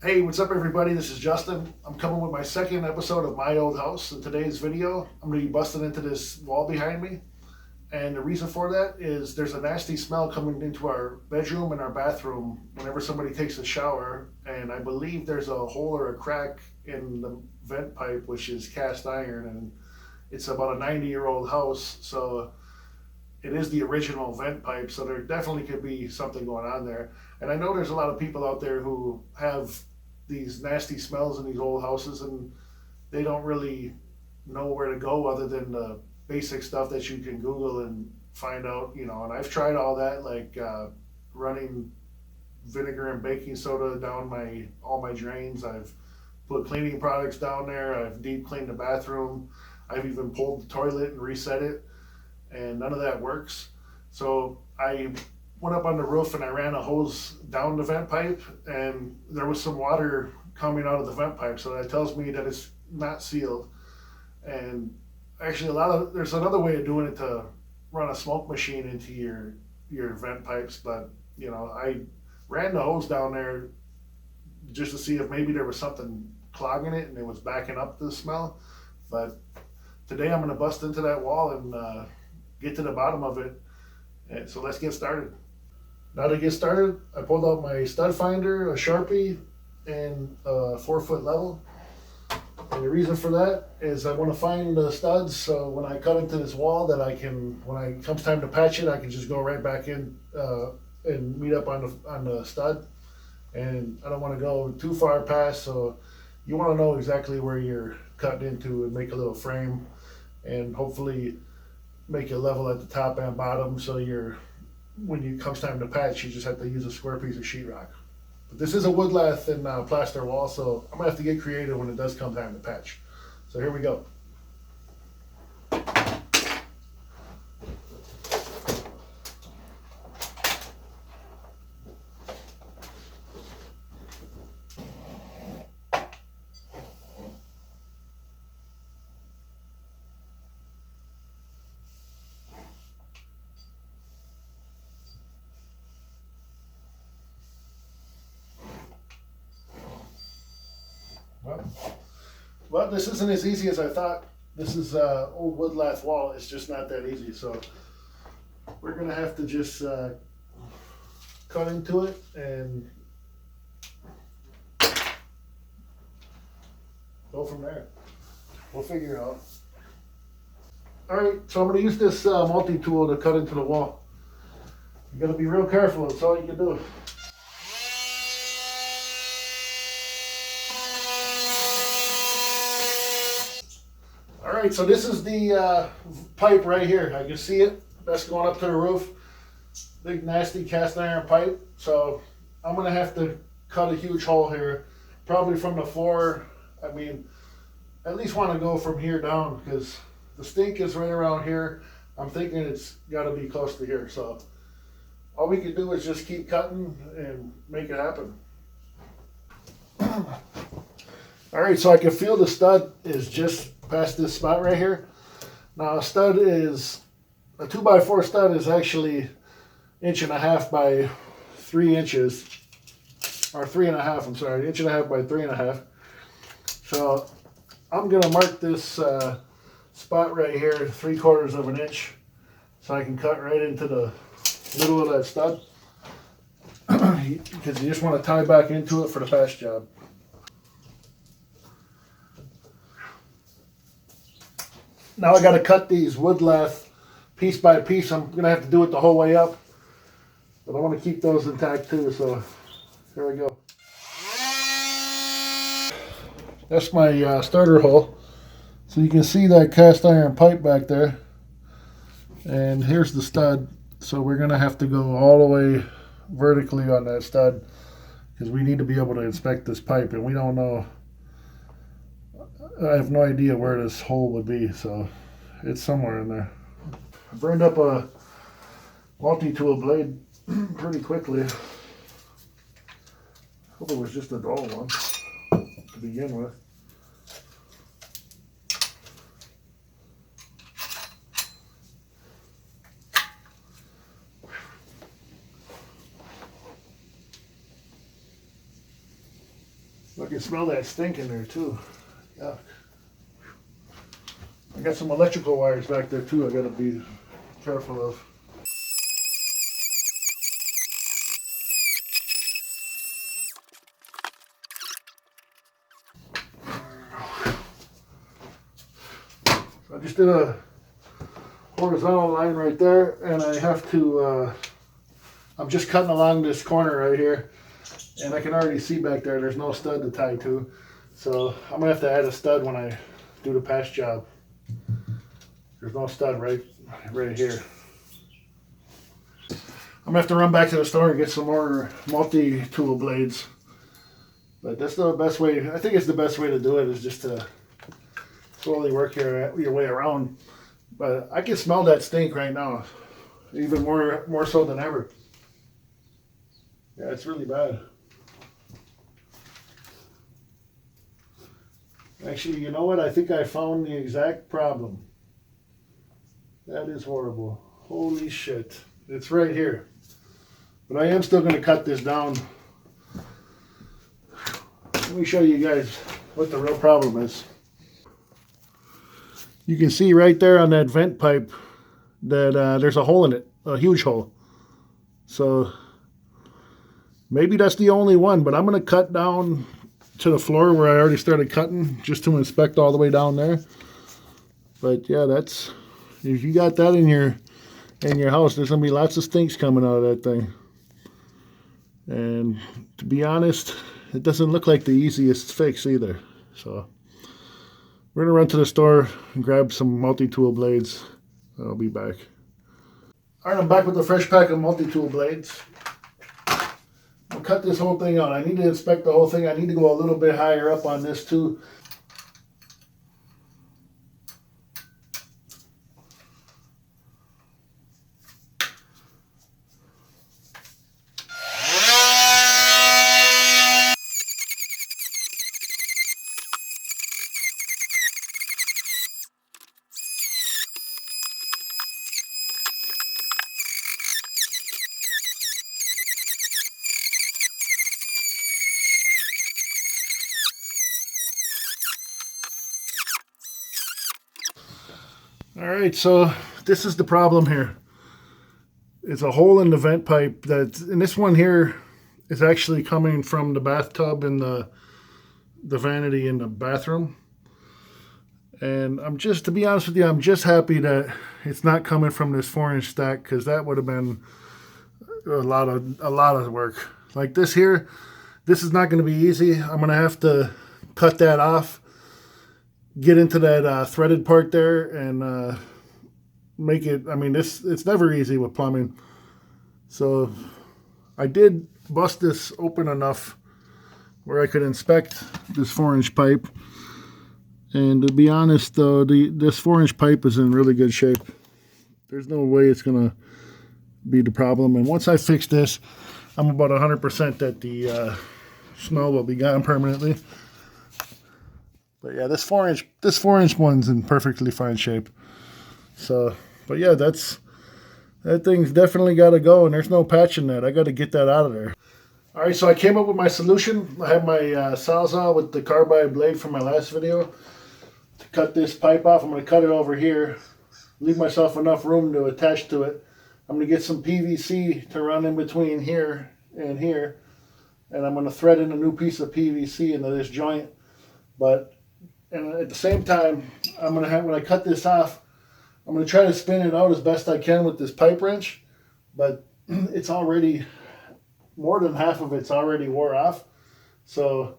Hey, what's up, everybody? This is Justin. I'm coming with my second episode of My Old House. In today's video, I'm going to be busting into this wall behind me. And the reason for that is there's a nasty smell coming into our bedroom and our bathroom whenever somebody takes a shower. And I believe there's a hole or a crack in the vent pipe, which is cast iron. And it's about a 90-year-old house. So it is the original vent pipe. So there definitely could be something going on there. And I know there's a lot of people out there who have these nasty smells in these old houses, and they don't really know where to go other than the basic stuff that you can Google and find out. And I've tried all that, like running vinegar and baking soda down my all my drains. I've put cleaning products down there. I've deep cleaned the bathroom. I've even pulled the toilet and reset it, and none of that works. So I went up on the roof and I ran a hose down the vent pipe, and there was some water coming out of the vent pipe. So that tells me that it's not sealed. And actually, there's another way of doing it to run a smoke machine into your vent pipes, but I ran the hose down there just to see if maybe there was something clogging it and it was backing up the smell. But today I'm going to bust into that wall and get to the bottom of it. And so let's get started. Now to get started, I pulled out my stud finder, a Sharpie, and a 4-foot level. And the reason for that is I want to find the studs, so when I cut into this wall, that I can, when it comes time to patch it, I can just go right back in and meet up on the stud. And I don't want to go too far past, so you want to know exactly where you're cutting into and make a little frame, and hopefully make it level at the top and bottom, so when it comes time to patch, you just have to use a square piece of sheetrock. But this is a wood lath and plaster wall, so I'm gonna have to get creative when it does come time to patch. So here we go. Well, well, this isn't as easy as I thought. This is old wood lath wall. It's just not that easy. So we're gonna have to just cut into it and go from there. We'll figure it out. All right, so I'm gonna use this multi-tool to cut into the wall. You gotta be real careful. That's all you can do. All right, so this is the pipe right here. I can see it. That's going up to the roof. Big nasty cast iron pipe. So I'm gonna have to cut a huge hole here, probably from the floor. I mean, at least want to go from here down, because the stink is right around here. I'm thinking it's got to be close to here. So all we can do is just keep cutting and make it happen. All right, so I can feel the stud is just past this spot right here. Now a 2x4 stud is actually 1.5 by 3 inches, or 3.5. I'm sorry, 1.5 by 3.5. So I'm gonna mark this spot right here 3/4 of an inch, so I can cut right into the middle of that stud, because you just want to tie back into it for the patch job. Now I got to cut these wood lath piece by piece. I'm gonna have to do it the whole way up, but I want to keep those intact too. So here we go. That's my starter hole. So you can see that cast iron pipe back there, and here's the stud. So we're gonna have to go all the way vertically on that stud, because we need to be able to inspect this pipe, and we don't know. I have no idea where this hole would be, so it's somewhere in there. I burned up a multi-tool blade pretty quickly. Hope it was just a dull one to begin with. I can smell that stink in there too. Yeah. I got some electrical wires back there too I gotta be careful of. I just did a horizontal line right there, and I have to, I'm just cutting along this corner right here, and I can already see back there there's no stud to tie to. So I'm gonna have to add a stud when I do the patch job. There's no stud right here. I'm gonna have to run back to the store and get some more multi-tool blades. But that's the best way, I think it's the best way to do it, is just to slowly work your way around. But I can smell that stink right now, even more so than ever. Yeah, it's really bad. Actually, you know what? I think I found the exact problem. That is horrible. Holy shit. It's right here. But I am still going to cut this down. Let me show you guys what the real problem is. You can see right there on that vent pipe that there's a hole in it, a huge hole. So maybe that's the only one, but I'm going to cut down to the floor where I already started cutting just to inspect all the way down there. But yeah, that's, if you got that in your house, there's going to be lots of stinks coming out of that thing. And to be honest, it doesn't look like the easiest fix either. So we're going to run to the store and grab some multi-tool blades. I'll be back. All right, I'm back with a fresh pack of multi-tool blades. I'll cut this whole thing out. I need to inspect the whole thing. I need to go a little bit higher up on this too. All right, so this is the problem here. It's a hole in the vent pipe and this one here is actually coming from the bathtub and the vanity in the bathroom. And to be honest with you, I'm just happy that it's not coming from this 4-inch stack, because that would have been a lot of work. Like this here, this is not going to be easy. I'm going to have to cut that off, get into that threaded part there, and make it, I mean, it's never easy with plumbing. So I did bust this open enough where I could inspect this 4-inch pipe. And to be honest though, this 4-inch pipe is in really good shape. There's no way it's gonna be the problem. And once I fix this, I'm about 100% that the smell will be gone permanently. But yeah, this 4-inch one's in perfectly fine shape. So, but yeah, that thing's definitely got to go, and there's no patching that. I got to get that out of there. All right, so I came up with my solution. I have my Sawzall with the carbide blade from my last video to cut this pipe off. I'm going to cut it over here, leave myself enough room to attach to it. I'm going to get some PVC to run in between here and here, and I'm going to thread in a new piece of PVC into this joint. And at the same time, I'm going to have, when I cut this off, I'm going to try to spin it out as best I can with this pipe wrench, but it's already, more than half of it's already wore off. So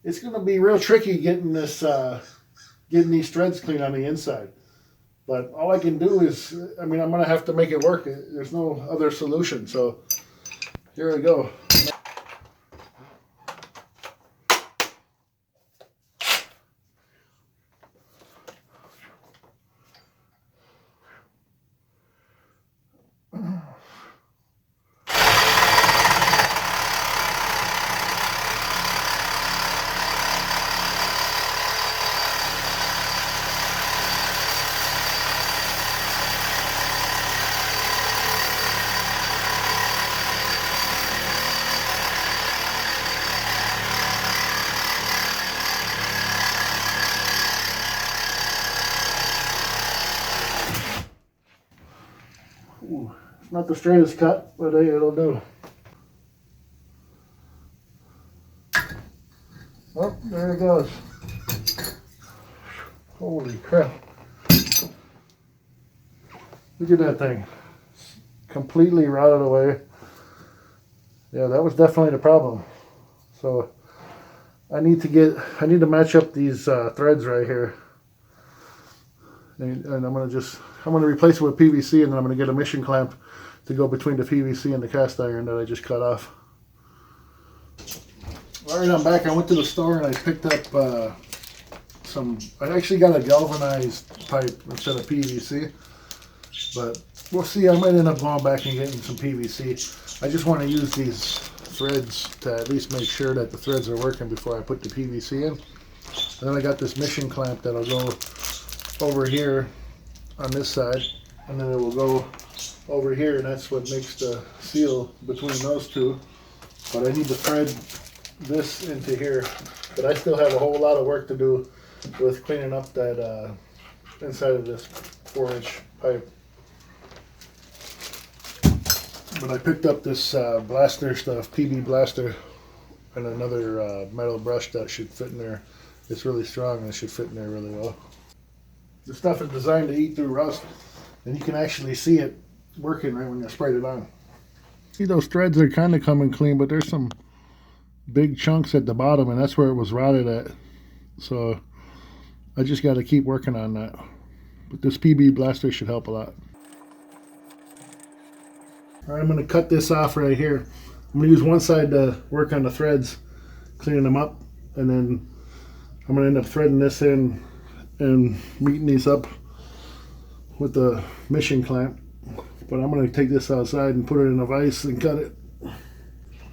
it's going to be real tricky getting this, getting these threads clean on the inside. But all I can do is, I mean, I'm going to have to make it work. There's no other solution. So here I go. Not the straightest cut, but hey, it'll do. Oh, there it goes. Holy crap. Look at that thing. It's completely rotted away. Yeah, that was definitely the problem. So I need to match up these threads right here. And I'm gonna replace it with PVC, and then I'm gonna get a mission clamp to go between the PVC and the cast iron that I just cut off. Alright, I'm back. I went to the store and I picked up I actually got a galvanized pipe instead of PVC, but we'll see. I might end up going back and getting some PVC. I just want to use these threads to at least make sure that the threads are working before I put the PVC in. And then I got this mission clamp that'll go over here on this side, and then it will go over here, and that's what makes the seal between those two. But I need to thread this into here, but I still have a whole lot of work to do with cleaning up that inside of this 4-inch pipe. But I picked up this blaster stuff, PB blaster, and another metal brush that should fit in there. It's really strong and it should fit in there really well. The stuff is designed to eat through rust, and you can actually see it working right when you sprayed it on. See, those threads are kind of coming clean, but there's some big chunks at the bottom, and that's where it was rotted at. So I just got to keep working on that. But this PB blaster should help a lot. All right, I'm going to cut this off right here. I'm going to use one side to work on the threads, cleaning them up, and then I'm going to end up threading this in and meeting these up with the mission clamp. But I'm going to take this outside and put it in a vise and cut it. All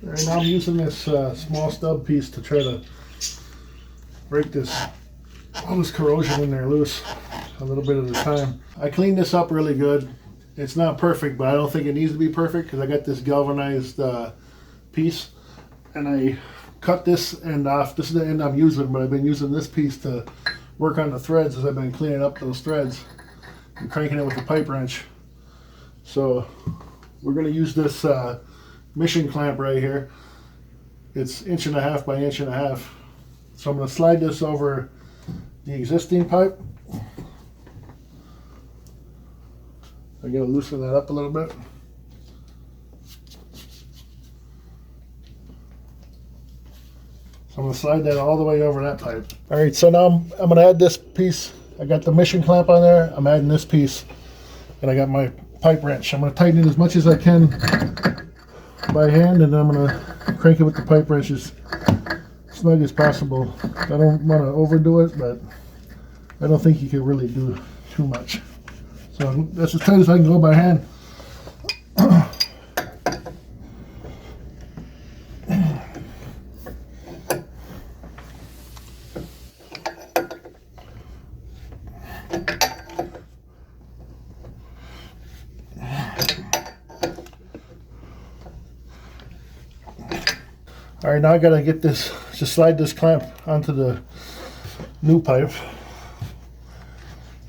right, now I'm using this small stub piece to try to break all this corrosion in there loose a little bit at a time. I cleaned this up really good. It's not perfect, but I don't think it needs to be perfect because I got this galvanized piece, and I cut this end off. This is the end I'm using, but I've been using this piece to work on the threads as I've been cleaning up those threads and cranking it with a pipe wrench. So we're going to use this mission clamp right here. It's 1.5 by 1.5. So I'm going to slide this over the existing pipe. I got to loosen that up a little bit. So I'm going to slide that all the way over that pipe. All right, so now I'm going to add this piece. I got the mission clamp on there. I'm adding this piece, and I got my pipe wrench. I'm going to tighten it as much as I can by hand, and then I'm going to crank it with the pipe wrench as snug as possible. I don't want to overdo it, but I don't think you can really do too much. So that's as tight as I can go by hand. All right, now I gotta get this, just slide this clamp onto the new pipe.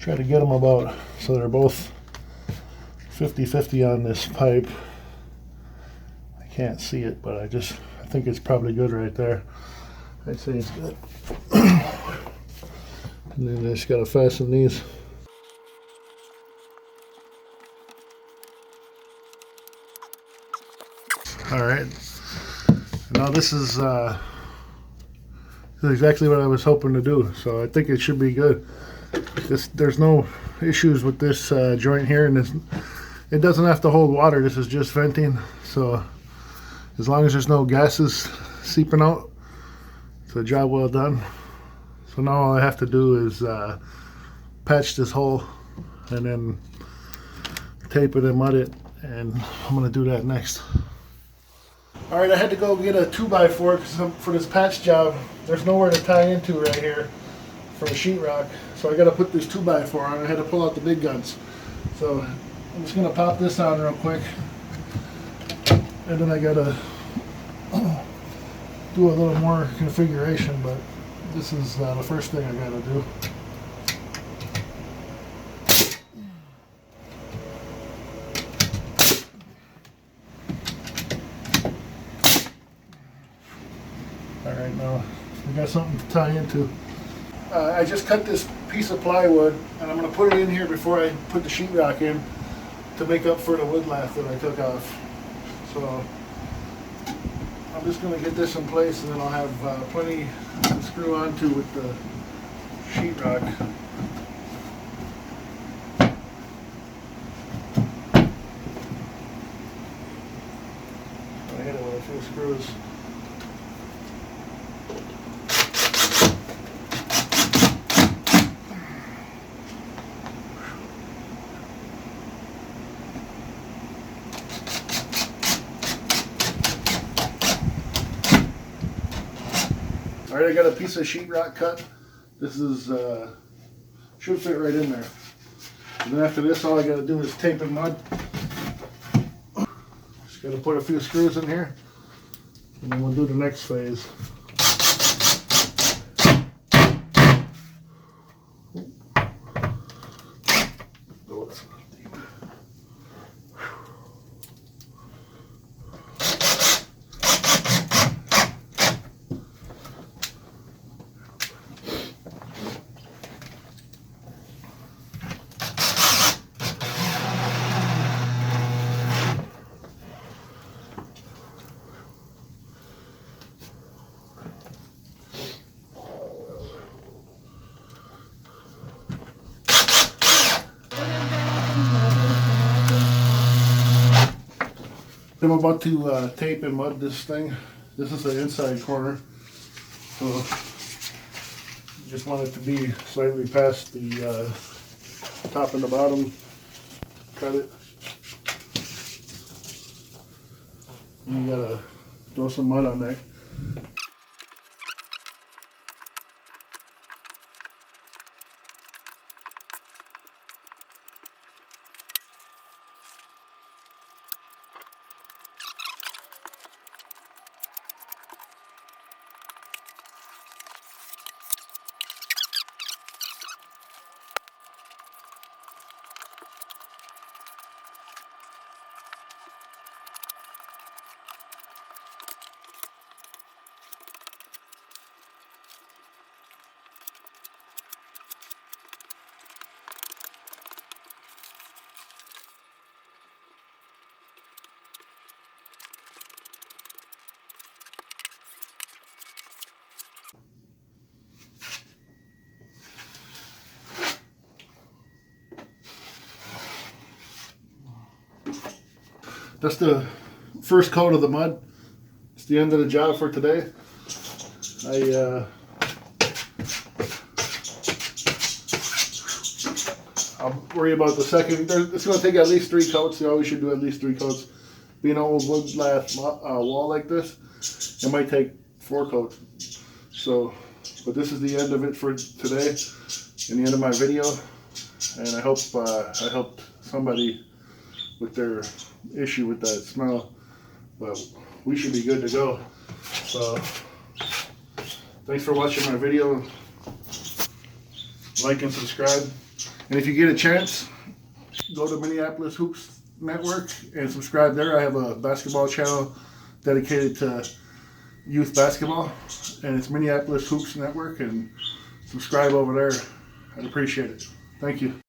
Try to get them about so they're both 50-50 on this pipe. I can't see it, but I think it's probably good right there. I'd say it's good. And then I just gotta fasten these. All right. Now this is exactly what I was hoping to do, so I think it should be good. There's no issues with this joint here, and it doesn't have to hold water. This is just venting, so as long as there's no gases seeping out, it's a job well done. So now all I have to do is patch this hole and then tape it and mud it, and I'm going to do that next. Alright, I had to go get a 2x4 because for this patch job, there's nowhere to tie into right here for a sheetrock. So I got to put this 2x4 on. I had to pull out the big guns. So I'm just going to pop this on real quick. And then I got to do a little more configuration, but this is the first thing I got to do. Alright, now we got something to tie into. I just cut this piece of plywood and I'm going to put it in here before I put the sheetrock in to make up for the wood lath that I took off. So I'm just going to get this in place and then I'll have plenty to screw onto with the sheetrock. I hit it with a few screws. Alright, I got a piece of sheetrock cut. This is should fit right in there. And then after this, all I got to do is tape and mud. Just got to put a few screws in here, and then we'll do the next phase. I'm about to tape and mud this thing. This is the inside corner, so just want it to be slightly past the top and the bottom. Cut it. And you gotta throw some mud on there. That's the first coat of the mud. It's the end of the job for today. I'll worry about the second. It's going to take at least 3 coats. You always should do at least 3 coats. Being an old wood lath wall like this, it might take 4 coats. So, but this is the end of it for today, and the end of my video. And I hope I helped somebody with their issue with that smell, but we should be good to go. So thanks for watching my video. Like and subscribe, and if you get a chance, go to Minneapolis Hoops Network and subscribe there. I have a basketball channel dedicated to youth basketball, and it's Minneapolis Hoops Network, and subscribe over there. I'd appreciate it. Thank you.